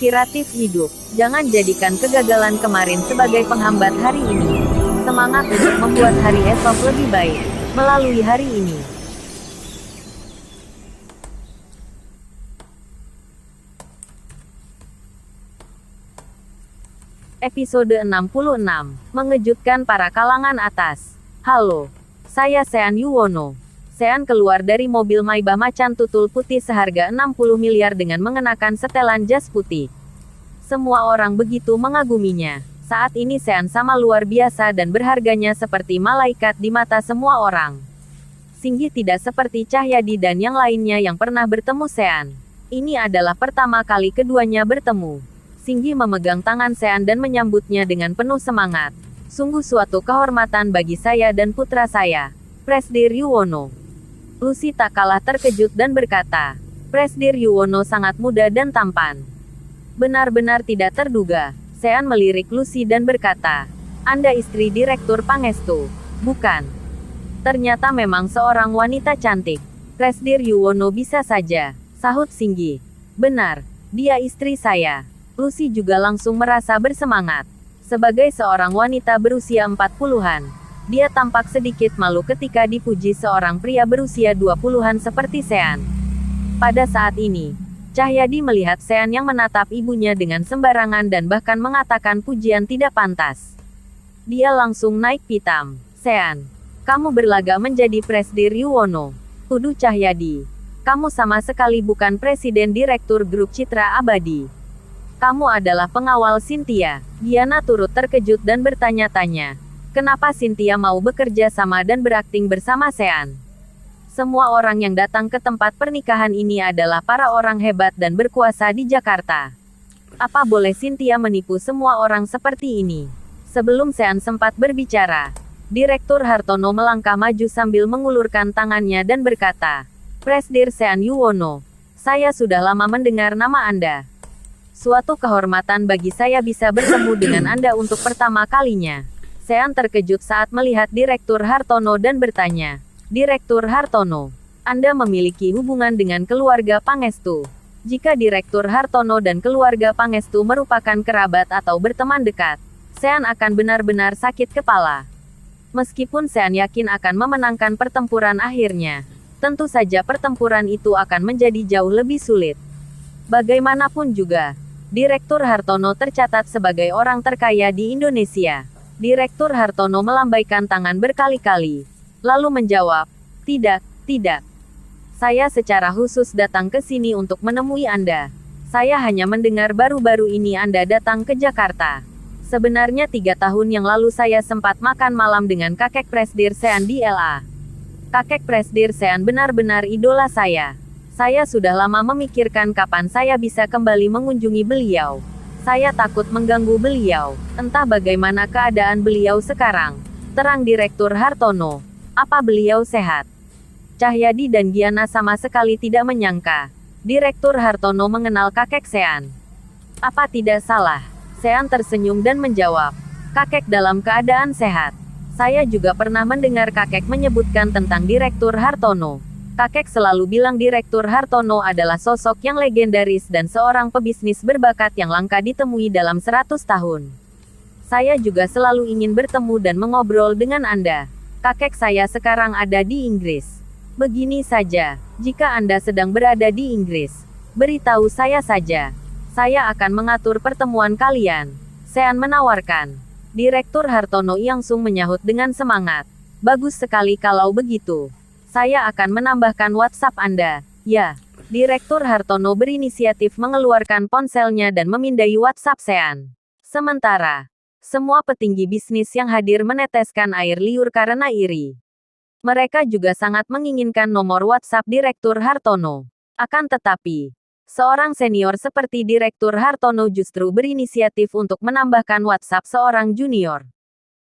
Inspiratif hidup. Jangan jadikan kegagalan kemarin sebagai penghambat hari ini. Semangat untuk membuat hari esok lebih baik melalui hari ini. Episode 66. Mengejutkan para kalangan atas. Halo, saya Sean Yuwono. Sean keluar dari mobil Maybach macan tutul putih seharga 60 miliar dengan mengenakan setelan jas putih. Semua orang begitu mengaguminya. Saat ini Sean sama luar biasa dan berharganya seperti malaikat di mata semua orang. Singgi tidak seperti Cahyadi dan yang lainnya yang pernah bertemu Sean. Ini adalah pertama kali keduanya bertemu. Singgi memegang tangan Sean dan menyambutnya dengan penuh semangat. Sungguh suatu kehormatan bagi saya dan putra saya, Presdir Yuwono. Lucy tak kalah terkejut dan berkata, Presdir Yuwono sangat muda dan tampan. Benar-benar tidak terduga. Sean melirik Lucy dan berkata, Anda istri Direktur Pangestu, bukan? Ternyata memang seorang wanita cantik. Presdir Yuwono bisa saja, sahut Singgi. Benar, dia istri saya. Lucy juga langsung merasa bersemangat. Sebagai seorang wanita berusia 40-an, dia tampak sedikit malu ketika dipuji seorang pria berusia 20-an seperti Sean. Pada saat ini, Cahyadi melihat Sean yang menatap ibunya dengan sembarangan dan bahkan mengatakan pujian tidak pantas. Dia langsung naik pitam. Sean, kamu berlagak menjadi Presdir Yuwono, tuduh Cahyadi. Kamu sama sekali bukan Presiden Direktur Grup Citra Abadi. Kamu adalah pengawal Cynthia. Diana turut terkejut dan bertanya-tanya. Kenapa Cynthia mau bekerja sama dan berakting bersama Sean? Semua orang yang datang ke tempat pernikahan ini adalah para orang hebat dan berkuasa di Jakarta. Apa boleh Cynthia menipu semua orang seperti ini? Sebelum Sean sempat berbicara, Direktur Hartono melangkah maju sambil mengulurkan tangannya dan berkata, Presdir Sean Yuwono, saya sudah lama mendengar nama Anda. Suatu kehormatan bagi saya bisa bertemu dengan Anda untuk pertama kalinya. Sean terkejut saat melihat Direktur Hartono dan bertanya, Direktur Hartono, Anda memiliki hubungan dengan keluarga Pangestu. Jika Direktur Hartono dan keluarga Pangestu merupakan kerabat atau berteman dekat, Sean akan benar-benar sakit kepala. Meskipun Sean yakin akan memenangkan pertempuran akhirnya, tentu saja pertempuran itu akan menjadi jauh lebih sulit. Bagaimanapun juga, Direktur Hartono tercatat sebagai orang terkaya di Indonesia. Direktur Hartono melambaikan tangan berkali-kali, lalu menjawab, tidak. Saya secara khusus datang ke sini untuk menemui Anda. Saya hanya mendengar baru-baru ini Anda datang ke Jakarta. Sebenarnya 3 tahun yang lalu saya sempat makan malam dengan kakek Presdir Sean di LA. Kakek Presdir Sean benar-benar idola saya. Saya sudah lama memikirkan kapan saya bisa kembali mengunjungi beliau. Saya takut mengganggu beliau. Entah bagaimana keadaan beliau sekarang. Terang Direktur Hartono. Apa beliau sehat? Cahyadi dan Diana sama sekali tidak menyangka. Direktur Hartono mengenal kakek Sean. Apa tidak salah? Sean tersenyum dan menjawab. Kakek dalam keadaan sehat. Saya juga pernah mendengar kakek menyebutkan tentang Direktur Hartono. Kakek selalu bilang Direktur Hartono adalah sosok yang legendaris dan seorang pebisnis berbakat yang langka ditemui dalam 100 tahun. Saya juga selalu ingin bertemu dan mengobrol dengan Anda. Kakek saya sekarang ada di Inggris. Begini saja, jika Anda sedang berada di Inggris, beritahu saya saja. Saya akan mengatur pertemuan kalian. Sean menawarkan. Direktur Hartono langsung menyahut dengan semangat. Bagus sekali kalau begitu. Saya akan menambahkan WhatsApp Anda. Ya, Direktur Hartono berinisiatif mengeluarkan ponselnya dan memindai WhatsApp Sean. Sementara, semua petinggi bisnis yang hadir meneteskan air liur karena iri. Mereka juga sangat menginginkan nomor WhatsApp Direktur Hartono. Akan tetapi, seorang senior seperti Direktur Hartono justru berinisiatif untuk menambahkan WhatsApp seorang junior.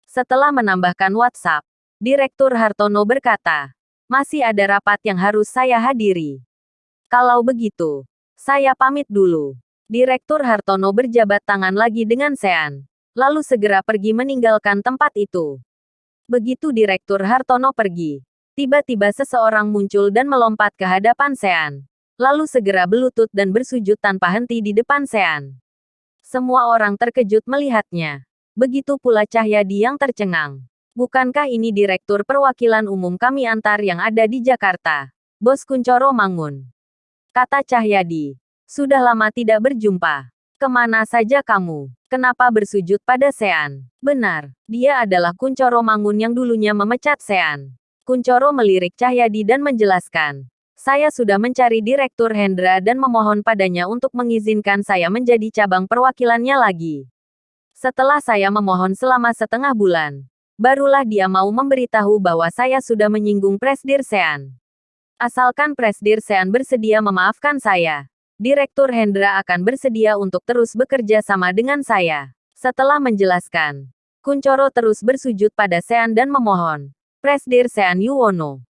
Setelah menambahkan WhatsApp, Direktur Hartono berkata, masih ada rapat yang harus saya hadiri. Kalau begitu, saya pamit dulu. Direktur Hartono berjabat tangan lagi dengan Sean, lalu segera pergi meninggalkan tempat itu. Begitu Direktur Hartono pergi, tiba-tiba seseorang muncul dan melompat ke hadapan Sean, lalu segera berlutut dan bersujud tanpa henti di depan Sean. Semua orang terkejut melihatnya. Begitu pula Cahyadi yang tercengang. Bukankah ini Direktur Perwakilan Umum kami antar yang ada di Jakarta? Bos Kunchoro Mangun, kata Cahyadi. Sudah lama tidak berjumpa. Kemana saja kamu? Kenapa bersujud pada Sean? Benar, dia adalah Kunchoro Mangun yang dulunya memecat Sean. Kunchoro melirik Cahyadi dan menjelaskan. Saya sudah mencari Direktur Hendra dan memohon padanya untuk mengizinkan saya menjadi cabang perwakilannya lagi. Setelah saya memohon selama setengah bulan, barulah dia mau memberitahu bahwa saya sudah menyinggung Presdir Sean. Asalkan Presdir Sean bersedia memaafkan saya, Direktur Hendra akan bersedia untuk terus bekerja sama dengan saya. Setelah menjelaskan, Kunchoro terus bersujud pada Sean dan memohon. Presdir Sean Yuwono.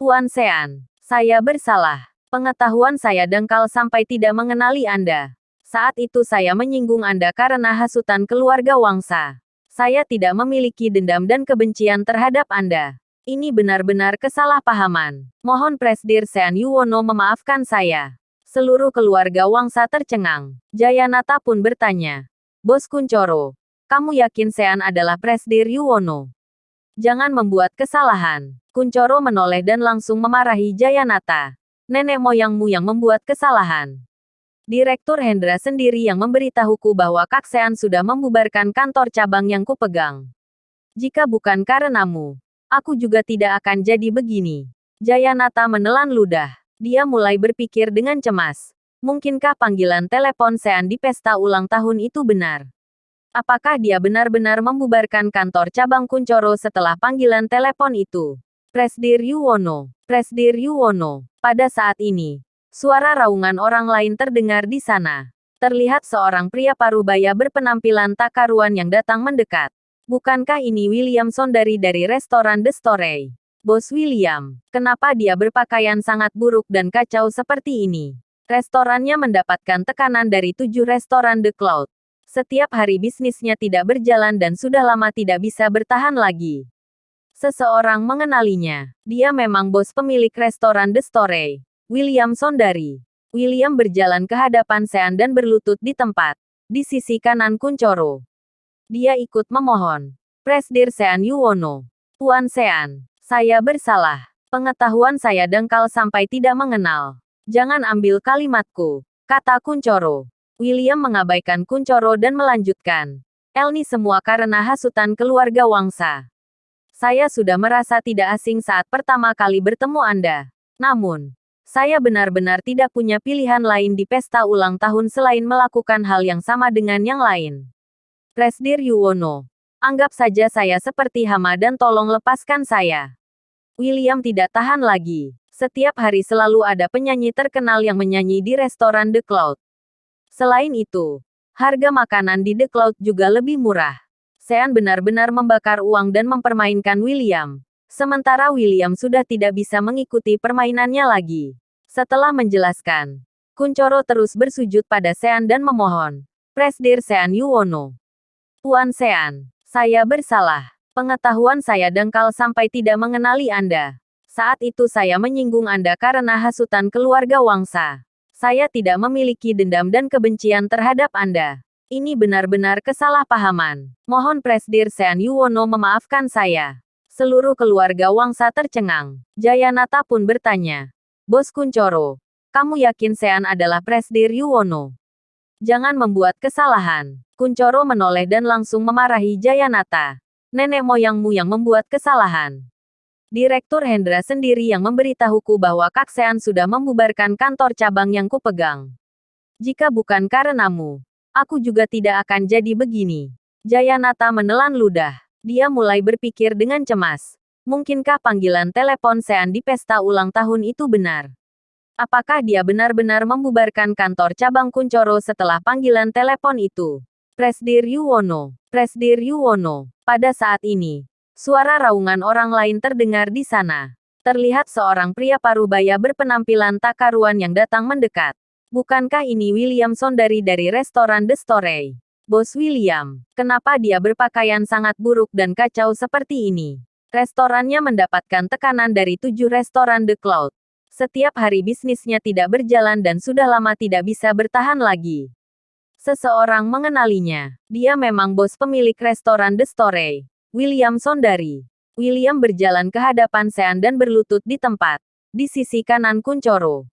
Tuan Sean, saya bersalah. Pengetahuan saya dangkal sampai tidak mengenali Anda. Saat itu saya menyinggung Anda karena hasutan keluarga Wangsa. Saya tidak memiliki dendam dan kebencian terhadap Anda. Ini benar-benar kesalahpahaman. Mohon Presdir Sean Yuwono memaafkan saya. Seluruh keluarga Wangsa tercengang. Jayanata pun bertanya. Bos Kunchoro, kamu yakin Sean adalah Presdir Yuwono? Jangan membuat kesalahan. Kunchoro menoleh dan langsung memarahi Jayanata. Nenek moyangmu yang membuat kesalahan. Direktur Hendra sendiri yang memberitahuku bahwa Kak Sean sudah membubarkan kantor cabang yang kupegang. Jika bukan karenamu, aku juga tidak akan jadi begini. Jayanata menelan ludah. Dia mulai berpikir dengan cemas. Mungkinkah panggilan telepon Sean di pesta ulang tahun itu benar? Apakah dia benar-benar membubarkan kantor cabang Kunchoro setelah panggilan telepon itu? Presdir Yuwono. Presdir Yuwono. Pada saat ini, suara raungan orang lain terdengar di sana. Terlihat seorang pria parubaya berpenampilan tak karuan yang datang mendekat. Bukankah ini Williamson dari restoran The Story? Bos William, kenapa dia berpakaian sangat buruk dan kacau seperti ini? Restorannya mendapatkan tekanan dari 7 restoran The Cloud. Setiap hari bisnisnya tidak berjalan dan sudah lama tidak bisa bertahan lagi. Seseorang mengenalinya. Dia memang bos pemilik restoran The Story. Williamson dari. William berjalan ke hadapan Sean dan berlutut di tempat. Di sisi kanan Kunchoro. Dia ikut memohon. Presdir Sean Yuwono. Tuan Sean, saya bersalah. Pengetahuan saya dangkal sampai tidak mengenal. Jangan ambil kalimatku, kata Kunchoro. William mengabaikan Kunchoro dan melanjutkan. Ini semua karena hasutan keluarga Wangsa. Saya sudah merasa tidak asing saat pertama kali bertemu Anda. Namun, saya benar-benar tidak punya pilihan lain di pesta ulang tahun selain melakukan hal yang sama dengan yang lain. Presdir Yuwono, anggap saja saya seperti hama dan tolong lepaskan saya. William tidak tahan lagi. Setiap hari selalu ada penyanyi terkenal yang menyanyi di restoran The Cloud. Selain itu, harga makanan di The Cloud juga lebih murah. Sean benar-benar membakar uang dan mempermainkan William. Sementara William sudah tidak bisa mengikuti permainannya lagi. Setelah menjelaskan, Kunchoro terus bersujud pada Sean dan memohon. Presdir Sean Yuwono. Tuan Sean, saya bersalah. Pengetahuan saya dangkal sampai tidak mengenali Anda. Saat itu saya menyinggung Anda karena hasutan keluarga Wangsa. Saya tidak memiliki dendam dan kebencian terhadap Anda. Ini benar-benar kesalahpahaman. Mohon Presdir Sean Yuwono memaafkan saya. Seluruh keluarga Wangsa tercengang. Jayanata pun bertanya. Bos Kunchoro, kamu yakin Sean adalah Presdir Yuwono? Jangan membuat kesalahan. Kunchoro menoleh dan langsung memarahi Jayanata. Nenek moyangmu yang membuat kesalahan. Direktur Hendra sendiri yang memberitahuku bahwa Kak Sean sudah membubarkan kantor cabang yang kupegang. Jika bukan karenamu, aku juga tidak akan jadi begini. Jayanata menelan ludah. Dia mulai berpikir dengan cemas. Mungkinkah panggilan telepon Sean di pesta ulang tahun itu benar? Apakah dia benar-benar membubarkan kantor cabang Kunchoro setelah panggilan telepon itu? Presdir Yuwono. Presdir Yuwono. Pada saat ini, suara raungan orang lain terdengar di sana. Terlihat seorang pria parubaya berpenampilan tak karuan yang datang mendekat. Bukankah ini Williamson dari restoran The Story? Bos William, kenapa dia berpakaian sangat buruk dan kacau seperti ini? Restorannya mendapatkan tekanan dari 7 restoran The Cloud. Setiap hari bisnisnya tidak berjalan dan sudah lama tidak bisa bertahan lagi. Seseorang mengenalinya. Dia memang bos pemilik restoran The Story, William Sondari. William berjalan ke hadapan Sean dan berlutut di tempat. Di sisi kanan Kunchoro.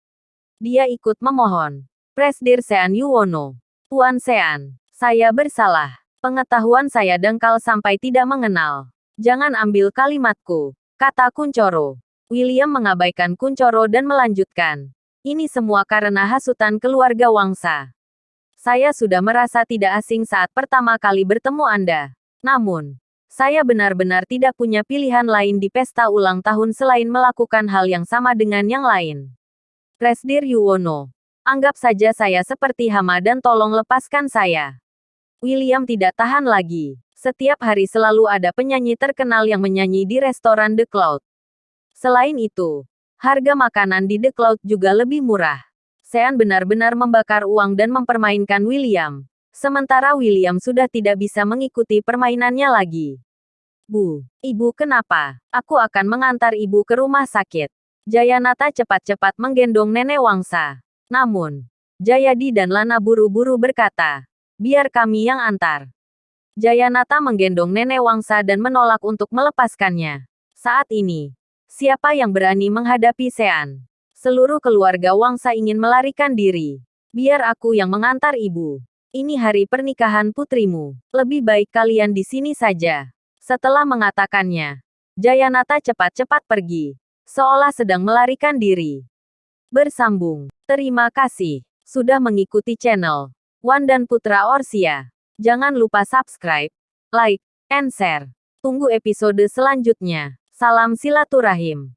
Dia ikut memohon. Presdir Sean Yuwono. Tuan Sean, saya bersalah. Pengetahuan saya dangkal sampai tidak mengenal. Jangan ambil kalimatku, kata Kunchoro. William mengabaikan Kunchoro dan melanjutkan. Ini semua karena hasutan keluarga Wangsa. Saya sudah merasa tidak asing saat pertama kali bertemu Anda. Namun, saya benar-benar tidak punya pilihan lain di pesta ulang tahun selain melakukan hal yang sama dengan yang lain. Presdir Yuwono, anggap saja saya seperti hama dan tolong lepaskan saya. William tidak tahan lagi. Setiap hari selalu ada penyanyi terkenal yang menyanyi di restoran The Cloud. Selain itu, harga makanan di The Cloud juga lebih murah. Sean benar-benar membakar uang dan mempermainkan William. Sementara William sudah tidak bisa mengikuti permainannya lagi. Bu, ibu kenapa? Aku akan mengantar ibu ke rumah sakit. Jayanata cepat-cepat menggendong nenek Wangsa. Namun, Jayadi dan Lana buru-buru berkata, biar kami yang antar. Jayanata menggendong nenek Wangsa dan menolak untuk melepaskannya. Saat ini, siapa yang berani menghadapi Sean? Seluruh keluarga Wangsa ingin melarikan diri. Biar aku yang mengantar ibu. Ini hari pernikahan putrimu. Lebih baik kalian di sini saja. Setelah mengatakannya, Jayanata cepat-cepat pergi. Seolah sedang melarikan diri. Bersambung. Terima kasih sudah mengikuti channel Wan dan Putra Orsia. Jangan lupa subscribe, like, and share. Tunggu episode selanjutnya. Salam silaturahim.